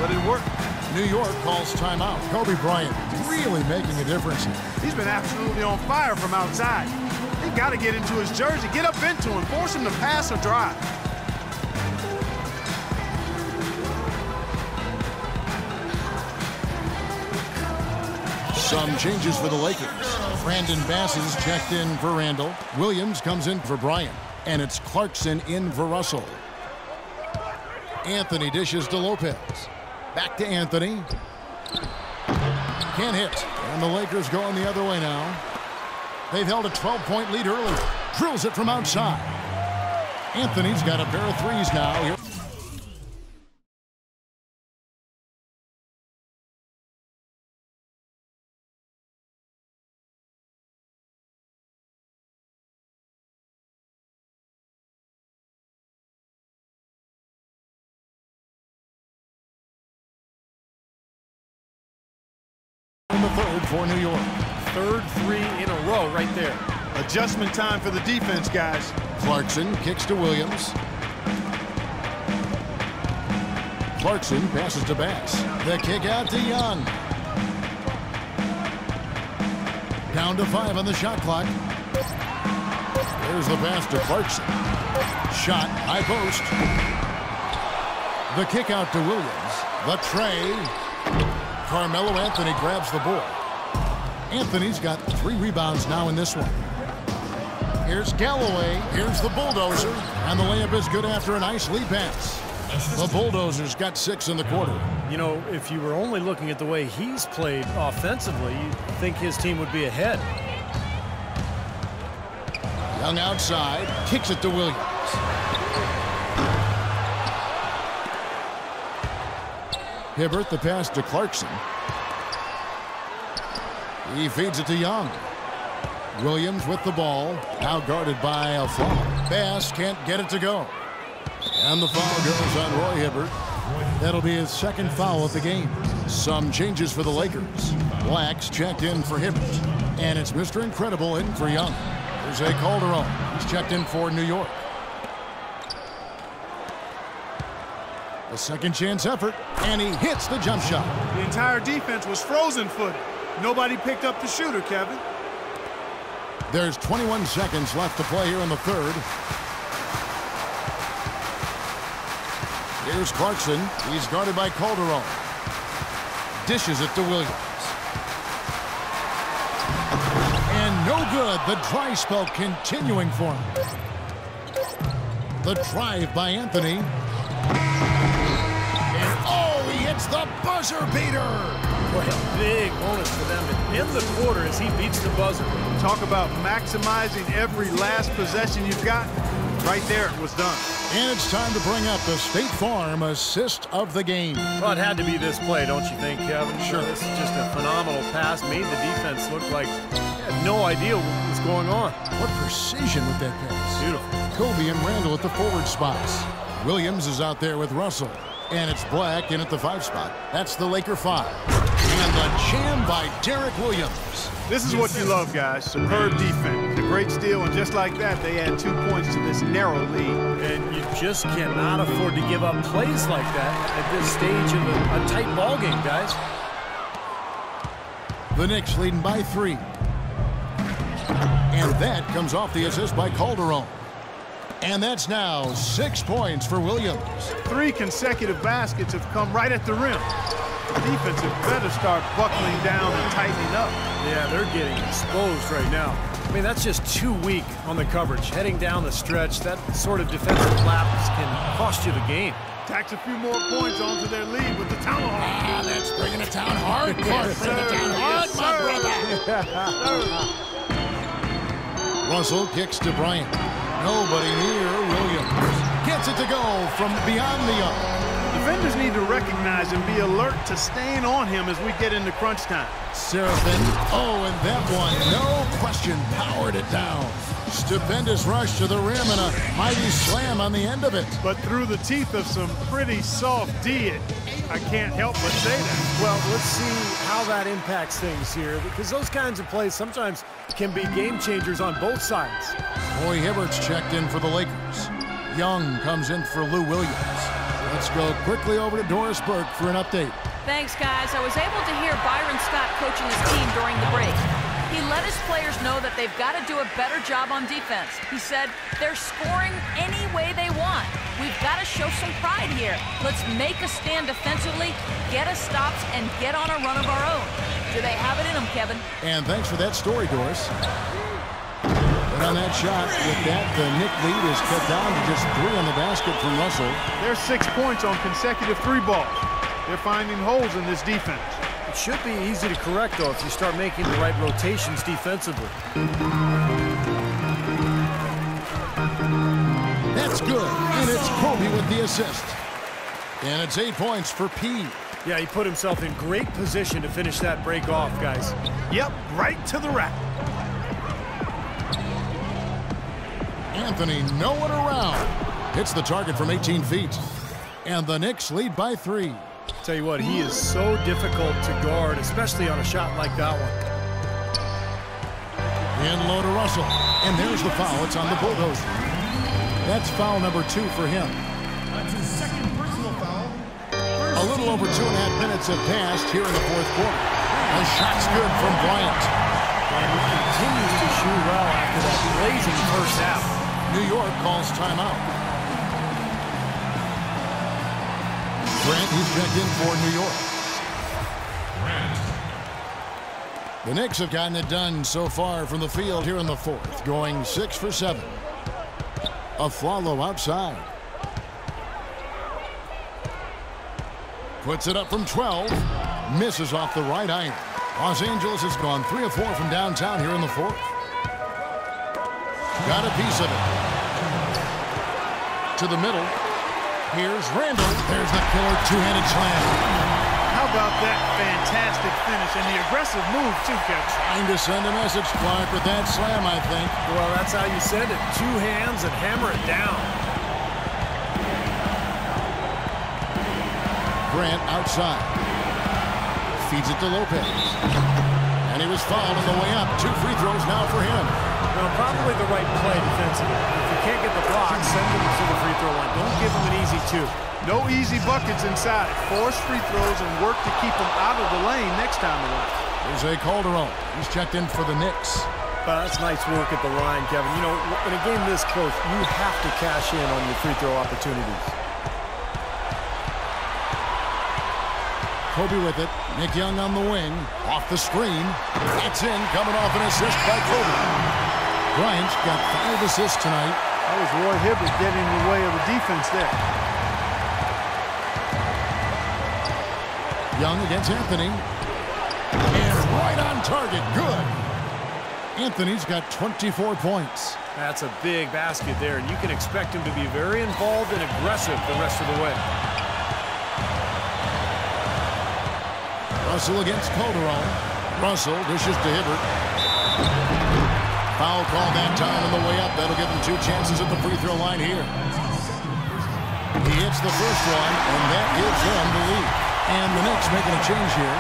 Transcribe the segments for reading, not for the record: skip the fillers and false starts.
but it worked. New York calls timeout. Kobe Bryant really making a difference here. He's been absolutely on fire from outside. They got to get into his jersey, get up into him, force him to pass or drive. Some changes for the Lakers. Brandon Bass is checked in for Randall. Williams comes in for Bryant. And it's Clarkson in for Russell. Anthony dishes to Lopez. Back to Anthony. Can't hit. And the Lakers going the other way now. They've held a 12-point lead earlier. Drills it from outside. Anthony's got a pair of threes now. In the third for New York. Third three in a row right there. Adjustment time for the defense, guys. Clarkson kicks to Williams. Clarkson passes to Bass. The kick out to Young. Down to 5 on the shot clock. There's the pass to Clarkson. Shot, high post. The kick out to Williams. The tray. Carmelo Anthony grabs the ball. Anthony's got 3 rebounds now in this one. Here's Galloway. Here's the bulldozer. And the layup is good after a nice lead pass. The bulldozer's got 6 in the quarter. You know, if you were only looking at the way he's played offensively, you'd think his team would be ahead. Young outside. Kicks it to Williams. Hibbert the pass to Clarkson. He feeds it to Young. Williams with the ball. Now guarded by a foul. Bass can't get it to go. And the foul goes on Roy Hibbert. That'll be his second foul of the game. Some changes for the Lakers. Black's checked in for Hibbert. And it's Mr. Incredible in for Young. Jose Calderon. He's checked in for New York. A second chance effort, and he hits the jump shot. The entire defense was frozen-footed. Nobody picked up the shooter, Kevin. There's 21 seconds left to play here in the third. Here's Clarkson. He's guarded by Calderon. Dishes it to Williams. And no good. The dry spell continuing for him. The drive by Anthony. It's the buzzer beater. Boy, a big bonus for them to end the quarter as he beats the buzzer. Talk about maximizing every last possession you've got. Right there, it was done. And it's time to bring up the State Farm assist of the game. Well, it had to be this play, don't you think, Kevin? Sure. This is just a phenomenal pass. Made the defense look like they had no idea what was going on. What precision with that pass. Beautiful. Kobe and Randall at the forward spots. Williams is out there with Russell. And it's Black in at the 5 spot. That's the Laker 5. And the jam by Derek Williams. This is what you love, guys. Superb defense. A great steal, and just like that, they add 2 points to this narrow lead. And you just cannot afford to give up plays like that at this stage of a tight ball game, guys. The Knicks leading by 3. And that comes off the assist by Calderon. And that's now 6 points for Williams. 3 consecutive baskets have come right at the rim. The defense had better start buckling down and tightening up. Yeah, they're getting exposed right now. I mean, that's just too weak on the coverage. Heading down the stretch, that sort of defensive lapse can cost you the game. Tacks a few more points onto their lead with the tomahawk. Ah, that's bringing it down hard. Clark, bring it down hard, my brother. Russell kicks to Bryant. Nobody near Williams. Gets it to go from beyond the arc. Defenders need to recognize and be alert to staying on him as we get into crunch time. Seraphin. Oh, and that one, no question, powered it down. Stupendous rush to the rim and a mighty slam on the end of it. But through the teeth of some pretty soft D, I can't help but say that. Well, let's see how that impacts things here, because those kinds of plays sometimes can be game changers on both sides. Roy Hibbert's checked in for the Lakers. Young comes in for Lou Williams. The Let's go quickly over to Doris Burke for an update. Thanks, guys. I was able to hear Byron Scott coaching his team during the break. He let his players know that they've got to do a better job on defense. He said they're scoring any way they want. We've got to show some pride here. Let's make a stand defensively, get us stops, and get on a run of our own. Do they have it in them, Kevin? And thanks for that story, Doris. But on that shot, with that, the Knick lead is cut down to just 3 on the basket from Russell. There's 6 points on consecutive 3 balls. They're finding holes in this defense. It should be easy to correct, though, if you start making the right rotations defensively. That's good, and it's Kobe with the assist. And it's 8 points for P. Yeah, he put himself in great position to finish that break off, guys. Yep, right to the rack. Anthony nowhere around. Hits the target from 18 feet. And the Knicks lead by 3. Tell you what, he is so difficult to guard, especially on a shot like that one. In low to Russell. And there's the foul. It's on the Bulldozer. That's foul number 2 for him. That's his second personal foul. A little over 2.5 minutes have passed here in the 4th quarter. The shot's good from Bryant. And he continues to shoot well after that blazing first half. New York calls timeout. Grant, he's checked in for New York. The Knicks have gotten it done so far from the field here in the 4th, going 6 for 7. Aflalo outside. Puts it up from 12. Misses off the right iron. Los Angeles has gone 3 of 4 from downtown here in the 4th. Got a piece of it. To the middle. Here's Randall. There's the killer two-handed slam. How about that fantastic finish and the aggressive move, too, Kevin? Trying to send a message, Clark, with that slam, I think. Well, that's how you send it. 2 hands and hammer it down. Grant outside. Feeds it to Lopez. And he was fouled on the way up. 2 free throws now for him. Well, probably the right play defensively. If you can't get the block, send him to the free throw line. Don't give him an easy 2. No easy buckets inside. Force free throws and work to keep them out of the lane next time around. Jose Calderon. He's checked in for the Knicks. That's nice work at the line, Kevin. You know, in a game this close, you have to cash in on your free throw opportunities. Kobe with it. Nick Young on the wing. Off the screen. That's in. Coming off an assist by Kobe. Bryant's got 5 assists tonight. That was Roy Hibbert getting in the way of the defense there. Young against Anthony. And right on target. Good. Anthony's got 24 points. That's a big basket there, and you can expect him to be very involved and aggressive the rest of the way. Russell against Calderon. Russell dishes to Hibbert. Foul call that time on the way up. That'll give him 2 chances at the free throw line here. He hits the first one, and that gives them the lead. And the Knicks making a change here.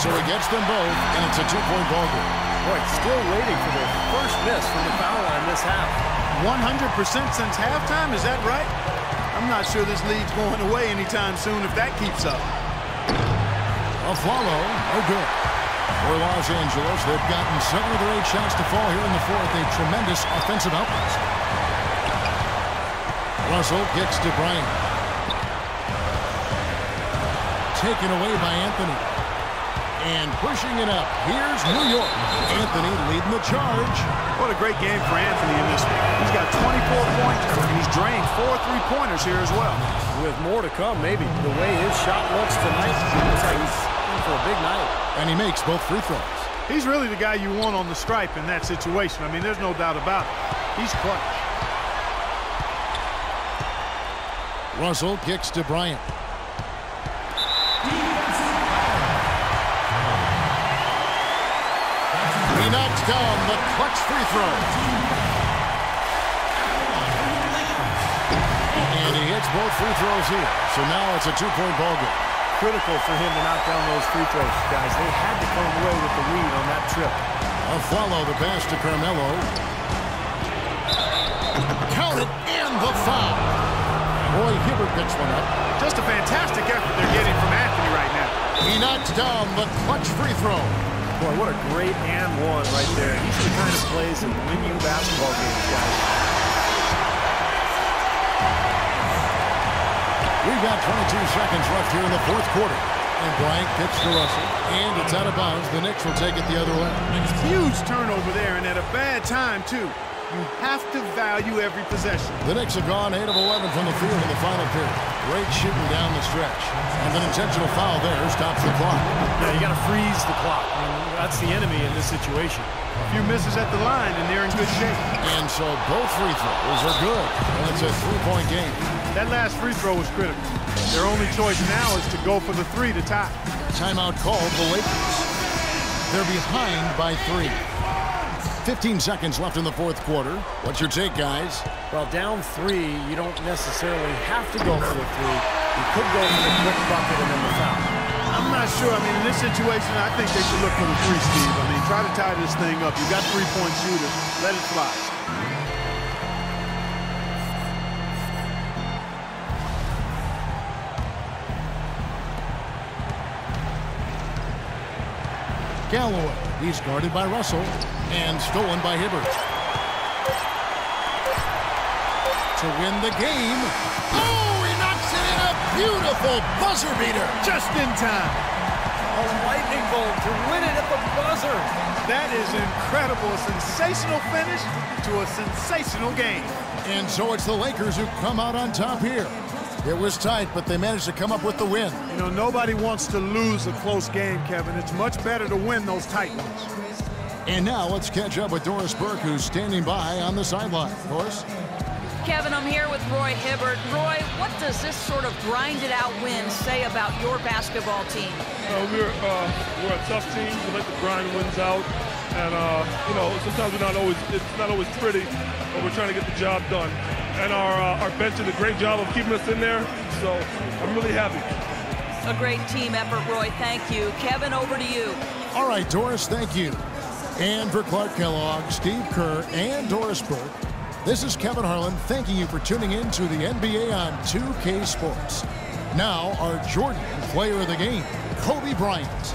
So he gets them both, and it's a 2-point ball game. Boy, still waiting for their first miss from the foul line this half. 100% since halftime, is that right? I'm not sure this lead's going away anytime soon if that keeps up. Aflalo, no good. For Los Angeles, they've gotten 7 of their 8 shots to fall here in the 4th. A tremendous offensive output. Russell kicks to Bryant. Taken away by Anthony. And pushing it up. Here's New York. Anthony leading the charge. What a great game for Anthony in this one. He's got 24 points, and he's drained 4 3-pointers here as well. With more to come, maybe. The way his shot looks tonight, looks like he's in for a big night. And he makes both free throws. He's really the guy you want on the stripe in that situation. I mean, there's no doubt about it. He's clutch. Russell kicks to Bryant. He knocks down the clutch free throw. And he hits both free throws here. So now it's a 2-point ball game. Critical for him to knock down those free throws, guys. They had to come away with the lead on that trip. Follow the pass to Carmelo. Count it, and the foul. Roy Hibbert picks one up. Just a fantastic effort they're getting from Anthony right now. He knocks down the clutch free throw. Boy, what a great and one right there. These are the kind of plays that win you basketball games, guys. We've got 22 seconds left here in the fourth quarter. And Bryant kicks to Russell. And it's out of bounds. The Knicks will take it the other way. Huge turnover there, and at a bad time, too. You have to value every possession. The Knicks have gone 8 of 11 from the field in the final period. Great shooting down the stretch. And an intentional foul there stops the clock. Yeah, you got to freeze the clock. I mean, that's the enemy in this situation. A few misses at the line, and they're in good shape. And so both free throws are good. And it's a three-point game. That last free throw was critical. Their only choice now is to go for the three to tie. Timeout called the Lakers. They're behind by 3. 15 seconds left in the fourth quarter. What's your take, guys? Well, down 3, you don't necessarily have to go for the 3. You could go for the quick bucket and then the foul. I'm not sure. I mean, in this situation, I think they should look for the 3, Steve. I mean, try to tie this thing up. You got 3-point shooters. Let it fly. Galloway. He's guarded by Russell and stolen by Hibbert. To win the game. Oh, he knocks it in a beautiful buzzer beater. Just in time. A lightning bolt to win it at the buzzer. That is incredible. A sensational finish to a sensational game. And so it's the Lakers who come out on top here. It was tight, but they managed to come up with the win. You know, nobody wants to lose a close game, Kevin. It's much better to win those tight ones. And now let's catch up with Doris Burke, who's standing by on the sideline. Doris? Kevin, I'm here with Roy Hibbert. Roy, what does this sort of grind-it-out win say about your basketball team? We're a tough team. We let the grind wins out. And, you know, sometimes it's not always pretty, but we're trying to get the job done. And our bench did a great job of keeping us in there, so I'm really happy. A great team effort, Roy. Thank you. Kevin, over to you. All right, Doris, thank you. And for Clark Kellogg, Steve Kerr, and Doris Burke, this is Kevin Harlan thanking you for tuning in to the NBA on 2K Sports. Now, our Jordan player of the game, Kobe Bryant.